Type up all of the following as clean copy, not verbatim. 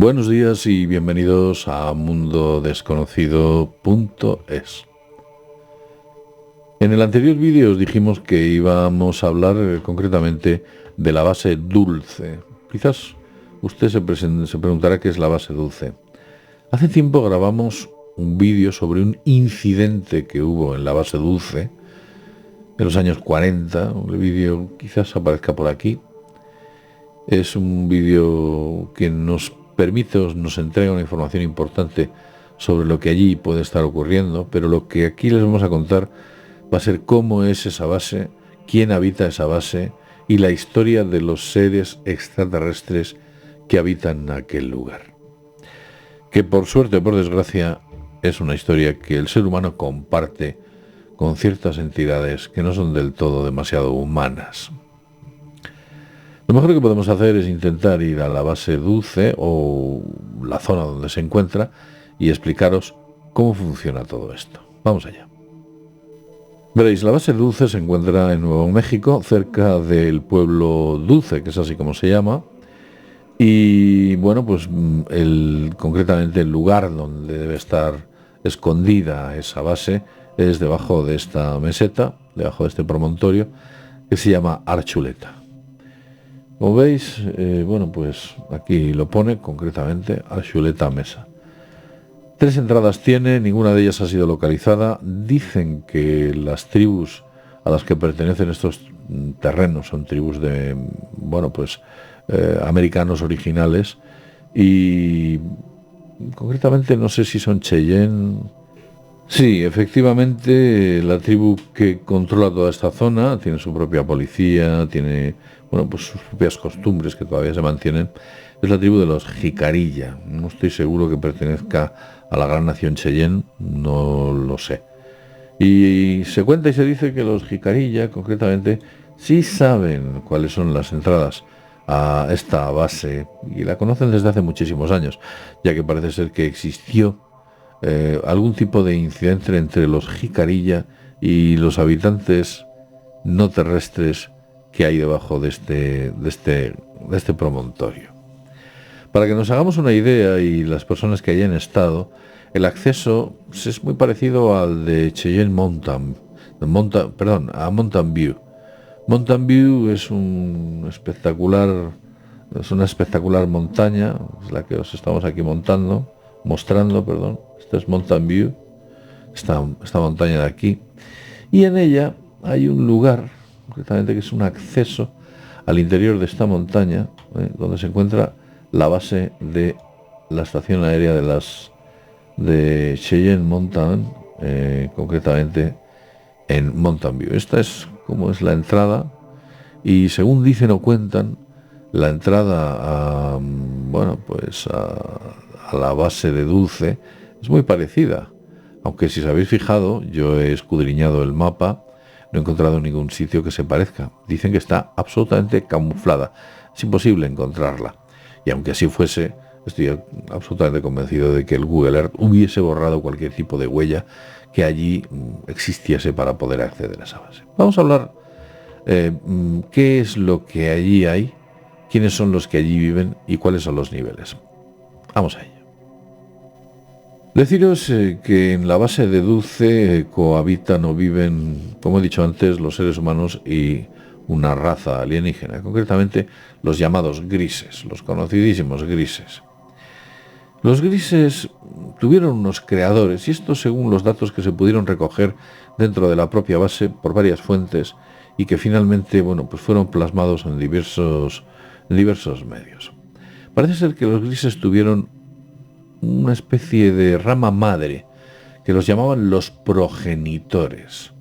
Buenos días y bienvenidos a mundodesconocido.es. En el anterior vídeo os dijimos que íbamos a hablar concretamente de la base Dulce. Quizás usted se preguntará qué es la base Dulce. Hace tiempo grabamos un vídeo sobre un incidente que hubo en la base Dulce en los años 40. El vídeo quizás aparezca por aquí. Es un vídeo que nos entrega una información importante sobre lo que allí puede estar ocurriendo, pero lo que aquí les vamos a contar va a ser cómo es esa base, quién habita esa base y la historia de los seres extraterrestres que habitan aquel lugar. Que por suerte o por desgracia es una historia que el ser humano comparte con ciertas entidades que no son del todo demasiado humanas. Lo mejor que podemos hacer es intentar ir a la base Dulce o la zona donde se encuentra y explicaros cómo funciona todo esto. Vamos allá. Veréis, la base Dulce se encuentra en Nuevo México, cerca del pueblo Dulce, que es así como se llama. Y bueno, pues concretamente el lugar donde debe estar escondida esa base es debajo de esta meseta, debajo de este promontorio, que se llama Archuleta. Como veis, bueno, pues aquí lo pone concretamente Archuleta Mesa. 3 entradas tiene, ninguna de ellas ha sido localizada. Dicen que las tribus a las que pertenecen estos terrenos son tribus de, bueno, pues americanos originales y concretamente no sé si son Cheyenne. Sí, efectivamente, la tribu que controla toda esta zona tiene su propia policía, tiene, bueno, pues sus propias costumbres que todavía se mantienen. Es la tribu de los Jicarilla. No estoy seguro que pertenezca a la gran nación Cheyenne, no lo sé. Y se cuenta y se dice que los Jicarilla, concretamente, sí saben cuáles son las entradas a esta base y la conocen desde hace muchísimos años, ya que parece ser que existió algún tipo de incidente entre los Jicarilla y los habitantes no terrestres que hay debajo de este promontorio. Para que nos hagamos una idea y las personas que hayan estado, el acceso es muy parecido al de Cheyenne Mountain, a Mountain View. Mountain View es una espectacular montaña, es la que os estamos aquí mostrando. Esta es Mountain View, esta montaña de aquí, y en ella hay un lugar, concretamente que es un acceso al interior de esta montaña, donde se encuentra la base de la estación aérea de Cheyenne Mountain, concretamente en Mountain View. Esta es como es la entrada, y según dicen o cuentan, la entrada a la base de Dulce es muy parecida, aunque si os habéis fijado, yo he escudriñado el mapa, no he encontrado ningún sitio que se parezca. Dicen que está absolutamente camuflada, es imposible encontrarla. Y aunque así fuese, estoy absolutamente convencido de que el Google Earth hubiese borrado cualquier tipo de huella que allí existiese para poder acceder a esa base. Vamos a hablar qué es lo que allí hay, quiénes son los que allí viven y cuáles son los niveles. Vamos a ello. Deciros que en la base de Dulce cohabitan o viven, como he dicho antes, los seres humanos y una raza alienígena, concretamente los llamados grises, los conocidísimos grises. Los grises tuvieron unos creadores, y esto según los datos que se pudieron recoger dentro de la propia base por varias fuentes y que finalmente, bueno, pues fueron plasmados en diversos medios. Parece ser que los grises tuvieron una especie de rama madre que los llamaban los progenitores.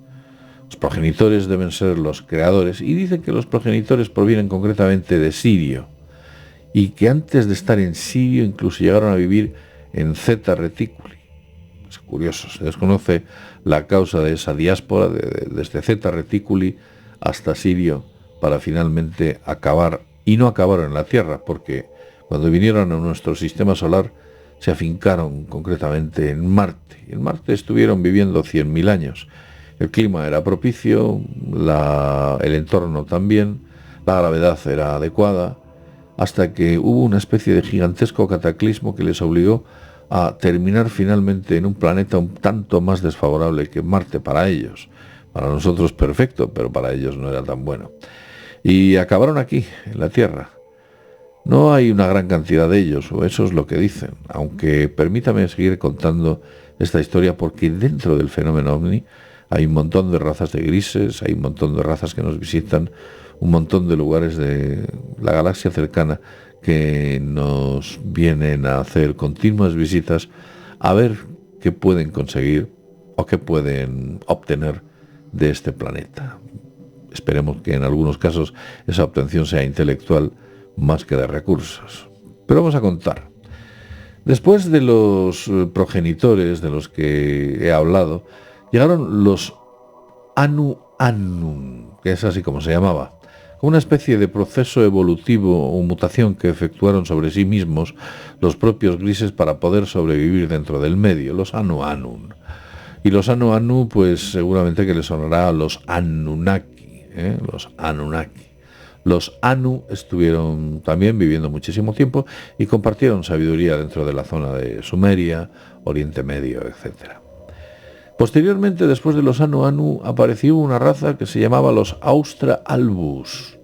Los progenitores deben ser los creadores, y dicen que los progenitores provienen concretamente de Sirio, y que antes de estar en Sirio incluso llegaron a vivir en Zeta Reticuli. Es curioso, se desconoce la causa de esa diáspora desde Zeta Reticuli hasta Sirio para finalmente acabar, y no acabaron en la Tierra, porque cuando vinieron a nuestro sistema solar se afincaron concretamente en Marte. Y en Marte estuvieron viviendo 100.000 años. El clima era propicio, el entorno también, la gravedad era adecuada, hasta que hubo una especie de gigantesco cataclismo que les obligó a terminar finalmente en un planeta un tanto más desfavorable que Marte para ellos. Para nosotros perfecto, pero para ellos no era tan bueno. Y acabaron aquí, en la Tierra. No hay una gran cantidad de ellos, o eso es lo que dicen, aunque permítame seguir contando esta historia porque dentro del fenómeno OVNI hay un montón de razas de grises, hay un montón de razas que nos visitan, un montón de lugares de la galaxia cercana que nos vienen a hacer continuas visitas a ver qué pueden conseguir o qué pueden obtener de este planeta. Esperemos que en algunos casos esa obtención sea intelectual más que de recursos. Pero vamos a contar. Después de los progenitores de los que he hablado, llegaron los Anu Annum, que es así como se llamaba, una especie de proceso evolutivo o mutación que efectuaron sobre sí mismos los propios grises para poder sobrevivir dentro del medio, los Anu Annum. Y los Anu Anu, pues seguramente que les sonará a los Anunnaki, los Anunnaki. Los Anu estuvieron también viviendo muchísimo tiempo y compartieron sabiduría dentro de la zona de Sumeria, Oriente Medio, etc. Posteriormente, después de los Anu Anu, apareció una raza que se llamaba los Austra Albus.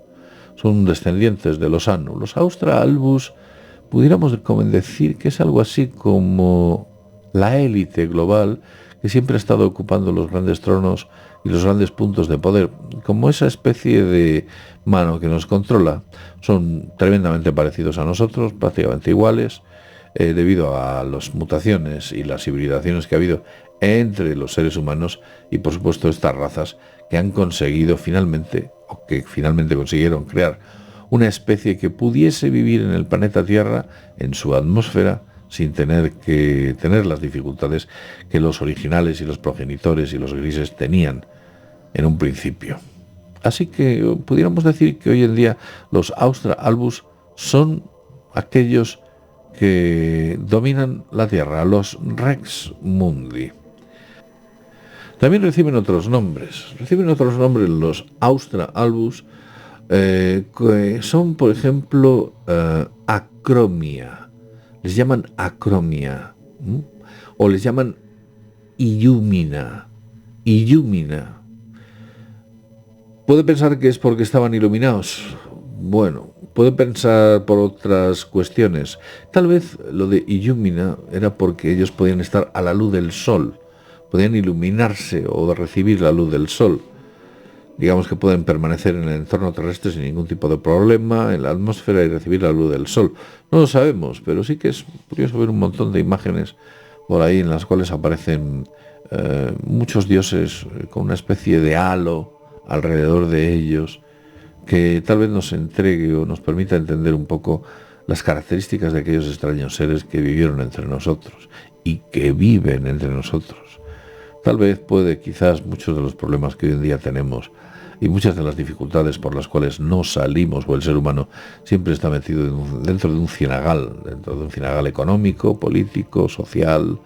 Son descendientes de los Anu. Los Austra Albus, pudiéramos decir que es algo así como la élite global que siempre ha estado ocupando los grandes tronos y los grandes puntos de poder. Como esa especie de mano que nos controla, son tremendamente parecidos a nosotros, prácticamente iguales, debido a las mutaciones y las hibridaciones que ha habido entre los seres humanos y por supuesto estas razas que han conseguido finalmente, o que finalmente consiguieron crear una especie que pudiese vivir en el planeta Tierra, en su atmósfera, sin tener que tener las dificultades que los originales y los progenitores y los grises tenían en un principio. Así que pudiéramos decir que hoy en día los Austra Albus son aquellos que dominan la Tierra, los Rex Mundi. También reciben otros nombres los Austra Albus, que son, por ejemplo, Acromia. Les llaman Acromia, o les llaman Illumina. ¿Puede pensar que es porque estaban iluminados? Bueno, puede pensar por otras cuestiones. Tal vez lo de Illumina era porque ellos podían estar a la luz del sol, podían iluminarse o recibir la luz del sol. Digamos que pueden permanecer en el entorno terrestre sin ningún tipo de problema, en la atmósfera, y recibir la luz del sol. No lo sabemos, pero sí que es curioso ver un montón de imágenes por ahí en las cuales aparecen muchos dioses con una especie de halo alrededor de ellos, que tal vez nos entregue o nos permita entender un poco las características de aquellos extraños seres que vivieron entre nosotros y que viven entre nosotros. Tal vez quizás muchos de los problemas que hoy en día tenemos y muchas de las dificultades por las cuales no salimos, o el ser humano siempre está metido dentro de un cinagal económico, político, social,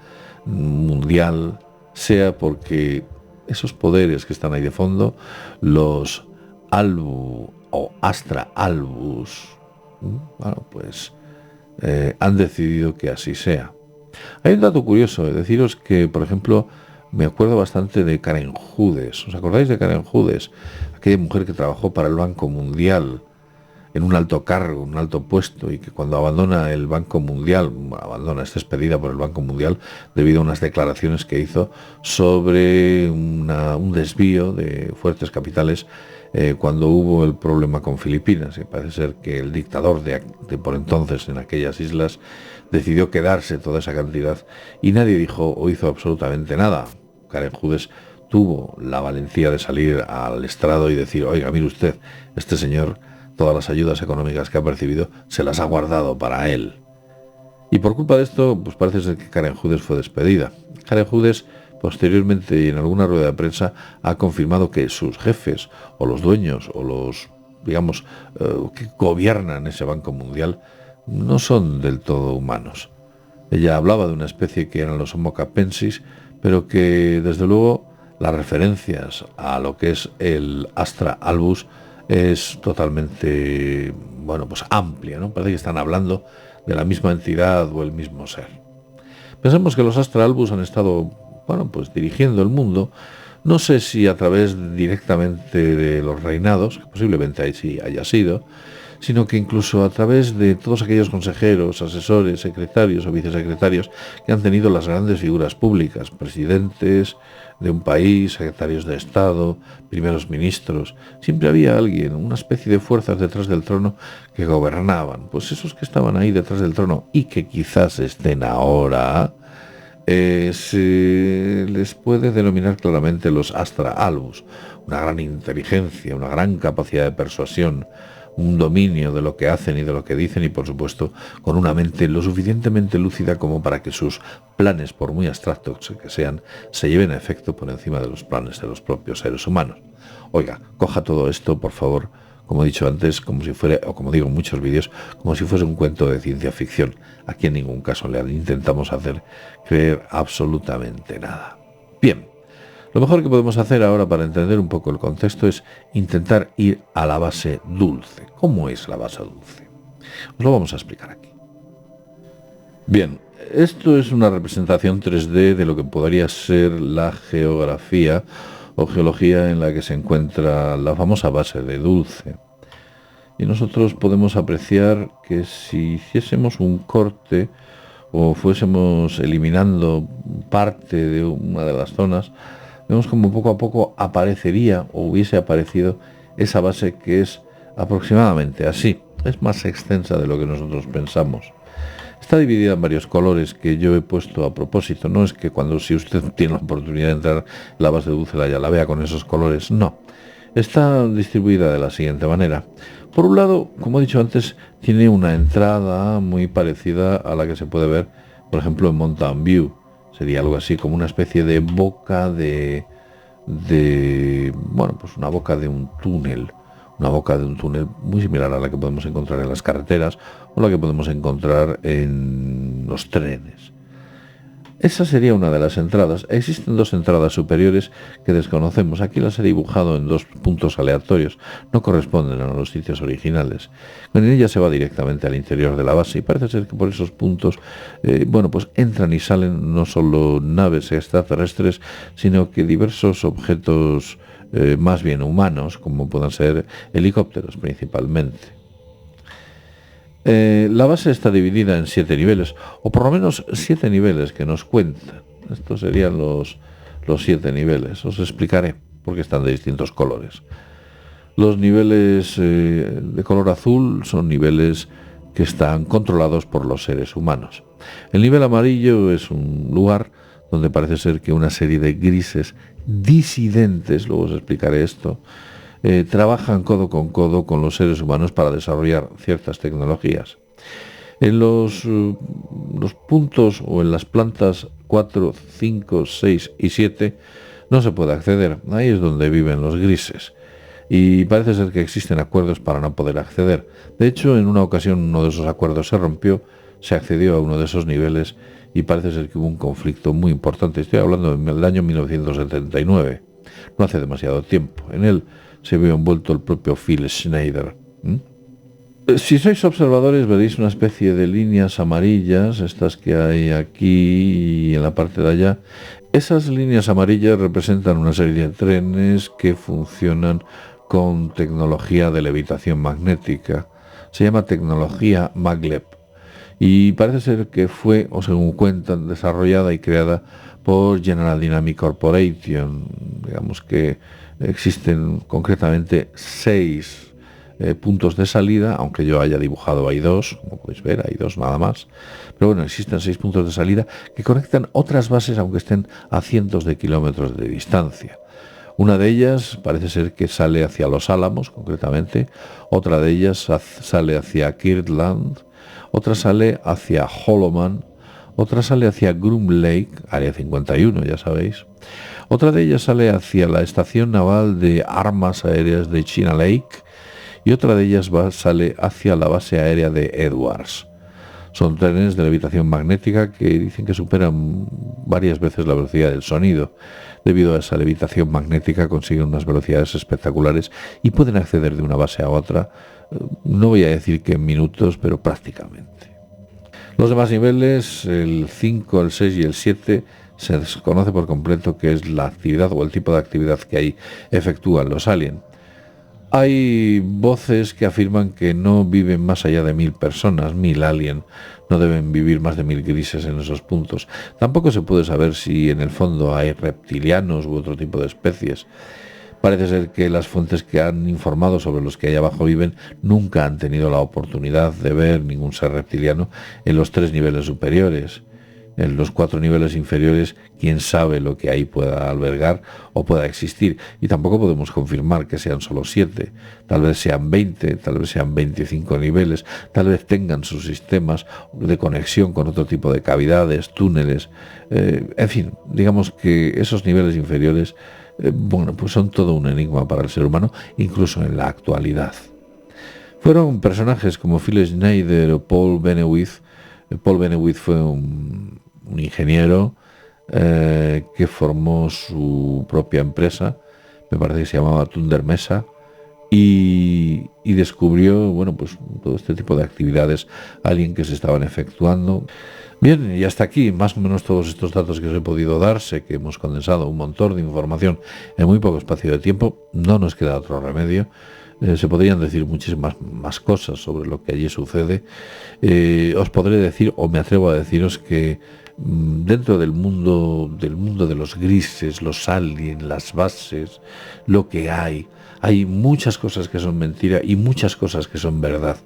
mundial, sea porque esos poderes que están ahí de fondo, los Albu o Astra Albus, han decidido que así sea. Hay un dato curioso, deciros que, por ejemplo, me acuerdo bastante de Karen Judes. ¿Os acordáis de Karen Judes? Aquella mujer que trabajó para el Banco Mundial en un alto cargo, un alto puesto, y que cuando abandona el Banco Mundial, es despedida por el Banco Mundial debido a unas declaraciones que hizo sobre un desvío de fuertes capitales cuando hubo el problema con Filipinas. Y parece ser que el dictador de por entonces en aquellas islas decidió quedarse toda esa cantidad y nadie dijo o hizo absolutamente nada. Karen Judes tuvo la valentía de salir al estrado y decir: oiga, mire usted, este señor, todas las ayudas económicas que ha percibido se las ha guardado para él. Y por culpa de esto, pues parece ser que Karen Judes fue despedida. Karen Judes, posteriormente y en alguna rueda de prensa, ha confirmado que sus jefes, o los dueños, o los, digamos, que gobiernan ese Banco Mundial, no son del todo humanos. Ella hablaba de una especie que eran los Homo capensis, pero que, desde luego, las referencias a lo que es el Astra Albus es totalmente, pues amplia, ¿no? Parece que están hablando de la misma entidad o el mismo ser. Pensemos que los Astra Albus han estado, pues dirigiendo el mundo, no sé si a través directamente de los reinados, que posiblemente ahí sí haya sido, sino que incluso a través de todos aquellos consejeros, asesores, secretarios o vicesecretarios que han tenido las grandes figuras públicas, presidentes de un país, secretarios de Estado, primeros ministros. Siempre había alguien, una especie de fuerzas detrás del trono que gobernaban. Pues esos que estaban ahí detrás del trono y que quizás estén ahora, se les puede denominar claramente los Astra Albus. Una gran inteligencia, una gran capacidad de persuasión, un dominio de lo que hacen y de lo que dicen y, por supuesto, con una mente lo suficientemente lúcida como para que sus planes, por muy abstractos que sean, se lleven a efecto por encima de los planes de los propios seres humanos. Oiga, coja todo esto, por favor, como he dicho antes, como si fuera, o como digo en muchos vídeos, como si fuese un cuento de ciencia ficción. Aquí en ningún caso le intentamos hacer creer absolutamente nada. Bien. Lo mejor que podemos hacer ahora para entender un poco el contexto es intentar ir a la base dulce. ¿Cómo es la base dulce? Os lo vamos a explicar aquí. Bien, esto es una representación 3D de lo que podría ser la geografía o geología en la que se encuentra la famosa base de Dulce. Y nosotros podemos apreciar que si hiciésemos un corte o fuésemos eliminando parte de una de las zonas, vemos como poco a poco aparecería o hubiese aparecido esa base que es aproximadamente así. Es más extensa de lo que nosotros pensamos. Está dividida en varios colores que yo he puesto a propósito. No es que si usted tiene la oportunidad de entrar en la base de Dulce ya la vea con esos colores, no. Está distribuida de la siguiente manera. Por un lado, como he dicho antes, tiene una entrada muy parecida a la que se puede ver, por ejemplo, en Mountain View. Sería algo así como una especie de boca de una boca de un túnel. Una boca de un túnel muy similar a la que podemos encontrar en las carreteras o la que podemos encontrar en los trenes. Esa sería una de las entradas. Existen dos entradas superiores que desconocemos. Aquí las he dibujado en dos puntos aleatorios. No corresponden a los sitios originales. En ella se va directamente al interior de la base y parece ser que por esos puntos, entran y salen no solo naves extraterrestres, sino que diversos objetos más bien humanos, como puedan ser helicópteros principalmente. La base está dividida en 7 niveles, o por lo menos 7 niveles que nos cuentan. Estos serían los 7 niveles. Os explicaré por qué están de distintos colores. Los niveles de color azul son niveles que están controlados por los seres humanos. El nivel amarillo es un lugar donde parece ser que una serie de grises disidentes, luego os explicaré esto, trabajan codo con los seres humanos para desarrollar ciertas tecnologías. En los puntos o en las plantas 4, 5, 6 y 7 no se puede acceder. Ahí es donde viven los grises. Y parece ser que existen acuerdos para no poder acceder. De hecho, en una ocasión uno de esos acuerdos se rompió, se accedió a uno de esos niveles y parece ser que hubo un conflicto muy importante. Estoy hablando del año 1979. No hace demasiado tiempo. En él se vio envuelto el propio Phil Schneider. Si sois observadores veréis una especie de líneas amarillas, estas que hay aquí y en la parte de allá. Esas líneas amarillas representan una serie de trenes que funcionan con tecnología de levitación magnética. Se llama tecnología maglev. Y parece ser que fue, o según cuentan, desarrollada y creada por General Dynamics Corporation. Digamos que existen concretamente 6 puntos de salida, aunque yo haya dibujado hay 2, como podéis ver, hay 2 nada más. Pero bueno, existen 6 puntos de salida que conectan otras bases, aunque estén a cientos de kilómetros de distancia. Una de ellas parece ser que sale hacia Los Álamos, concretamente. Otra de ellas sale hacia Kirtland. Otra sale hacia Holloman. Otra sale hacia Groom Lake, área 51, ya sabéis. Otra de ellas sale hacia la estación naval de armas aéreas de China Lake. Y otra de ellas sale hacia la base aérea de Edwards. Son trenes de levitación magnética que dicen que superan varias veces la velocidad del sonido. Debido a esa levitación magnética consiguen unas velocidades espectaculares y pueden acceder de una base a otra, no voy a decir que en minutos, pero prácticamente. Los demás niveles, el 5, el 6 y el 7, se desconoce por completo qué es la actividad o el tipo de actividad que ahí efectúan los aliens. Hay voces que afirman que no viven más allá de 1000 personas, 1000 aliens, no deben vivir más de 1000 grises en esos puntos. Tampoco se puede saber si en el fondo hay reptilianos u otro tipo de especies. Parece ser que las fuentes que han informado sobre los que ahí abajo viven nunca han tenido la oportunidad de ver ningún ser reptiliano en los 3 niveles superiores. En los 4 niveles inferiores, quién sabe lo que ahí pueda albergar o pueda existir. Y tampoco podemos confirmar que sean solo 7. Tal vez sean 20, tal vez sean 25 niveles, tal vez tengan sus sistemas de conexión con otro tipo de cavidades, túneles. En fin, digamos que esos niveles inferiores, pues son todo un enigma para el ser humano, incluso en la actualidad. Fueron personajes como Phil Schneider o Paul Benewith. Paul Benewith fue un ingeniero que formó su propia empresa, me parece que se llamaba Thunder Mesa, y descubrió, pues todo este tipo de actividades alien que se estaban efectuando. Bien, y hasta aquí más o menos todos estos datos que os he podido dar. Sé que hemos condensado un montón de información en muy poco espacio de tiempo, no nos queda otro remedio. Se podrían decir muchísimas más cosas sobre lo que allí sucede. Os podré decir, o me atrevo a deciros, que dentro del mundo de los grises, los aliens, las bases, lo que hay muchas cosas que son mentira y muchas cosas que son verdad.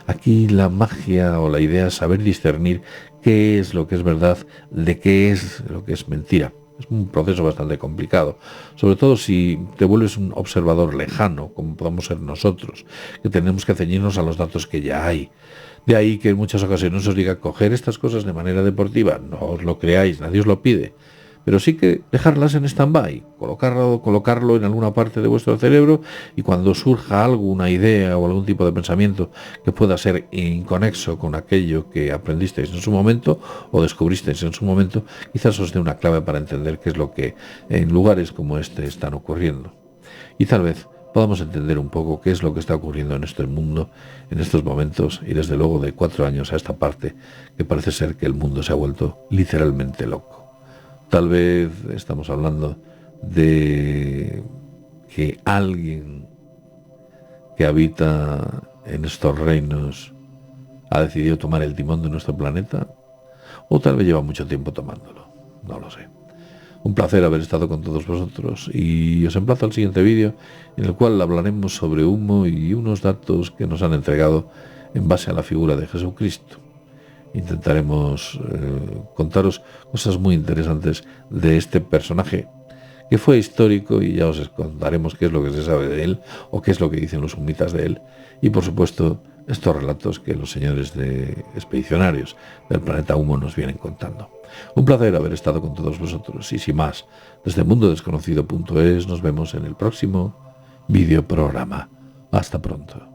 Aquí la magia o la idea es saber discernir qué es lo que es verdad de qué es lo que es mentira. Es un proceso bastante complicado, sobre todo si te vuelves un observador lejano, como podemos ser nosotros, que tenemos que ceñirnos a los datos que ya hay. De ahí que en muchas ocasiones os diga coger estas cosas de manera deportiva, no os lo creáis, nadie os lo pide, pero sí que dejarlas en stand-by, colocarlo en alguna parte de vuestro cerebro, y cuando surja alguna idea o algún tipo de pensamiento que pueda ser inconexo con aquello que aprendisteis en su momento o descubristeis en su momento, quizás os dé una clave para entender qué es lo que en lugares como este están ocurriendo. Y tal vez podamos entender un poco qué es lo que está ocurriendo en este mundo, en estos momentos, y desde luego de 4 años a esta parte, que parece ser que el mundo se ha vuelto literalmente loco. Tal vez estamos hablando de que alguien que habita en estos reinos ha decidido tomar el timón de nuestro planeta, o tal vez lleva mucho tiempo tomándolo, no lo sé. Un placer haber estado con todos vosotros, y os emplazo al siguiente vídeo, en el cual hablaremos sobre humo y unos datos que nos han entregado en base a la figura de Jesucristo. Intentaremos contaros cosas muy interesantes de este personaje que fue histórico, y ya os contaremos qué es lo que se sabe de él o qué es lo que dicen los sumitas de él, y por supuesto estos relatos que los señores de expedicionarios del planeta Humo nos vienen contando. Un placer haber estado con todos vosotros, y sin más, desde mundodesconocido.es nos vemos en el próximo videoprograma. Hasta pronto.